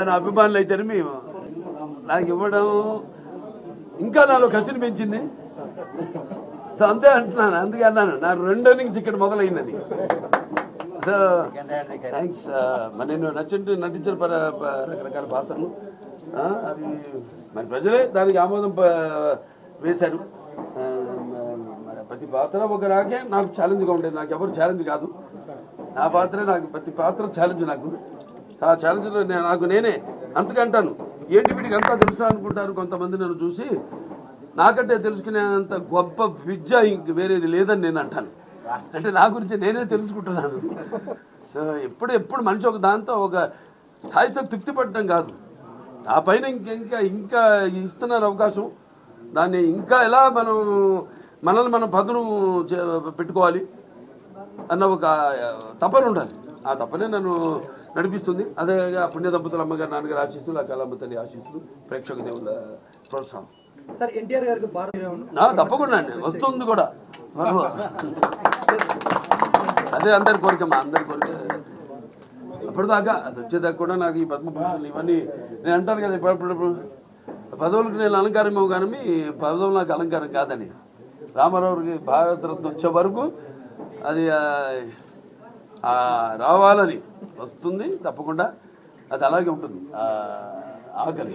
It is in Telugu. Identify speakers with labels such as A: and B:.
A: నా అభిమానులు అయితే మేము నాకు ఇవ్వడం ఇంకా నాలో కసిని పెంచింది. అంతే అంటున్నాను, అందుకే అన్నాను నా 2 innings ఇక్కడ మొదలైందని. So thanks. మరి నేను నటించిన రకరకాల పాత్రలు అవి మరి ప్రజలే దానికి ఆమోదం వేశారు. మరి ప్రతి పాత్ర ఒక రాకే నాకు ఛాలెంజ్గా ఉండేది. నాకు ఎవరు ఛాలెంజ్ కాదు, నా పాత్రే నాకు, ప్రతి పాత్ర ఛాలెంజ్ నాకు. ఆ ఛాలెంజ్లో నాకు నేనే అంతకంటాను. ఏంటి వీటికి అంతా తెలుసా అనుకుంటారు కొంతమంది నన్ను చూసి. నాకంటే తెలుసుకునేంత గొప్ప విద్య ఇంక వేరేది లేదని నేను అంటాను. అంటే నా గురించి నేనే తెలుసుకుంటున్నాను. సో ఎప్పుడు మనిషి ఒక దాంతో ఒక స్థాయితో తృప్తి పడటం కాదు, ఆ పైన ఇంకా ఇస్తున్నారు అవకాశం. దాన్ని ఇంకా ఎలా మనల్ని మనం పదును పెట్టుకోవాలి అన్న ఒక తపన ఉండాలి. ఆ తపనే నన్ను నడిపిస్తుంది. అదే పుణ్య దంపతుల అమ్మగారు నాన్నగారు ఆశీస్సులు, ఆ కళమ్మ తల్లి ఆశీస్సులు, ప్రేక్షక దేవుల ప్రోత్సాహం. తప్పకుండా అండి, వస్తుంది కూడా. అదే అందరి కోరికమ్మా, అందరి కోరిక. అప్పటిదాకా అది వచ్చేదాకా కూడా నాకు ఈ పద్మభూషణలు ఇవన్నీ నేను అంటాను కదా, ఇప్పుడు పదవులకు నేను అలంకారం కానీ పదవులు నాకు అలంకారం కాదని. రామారావుకి భారతరత్న వచ్చే వరకు అది రావాలని వస్తుంది తప్పకుండా. అది అలాగే ఉంటుంది. ఆకలి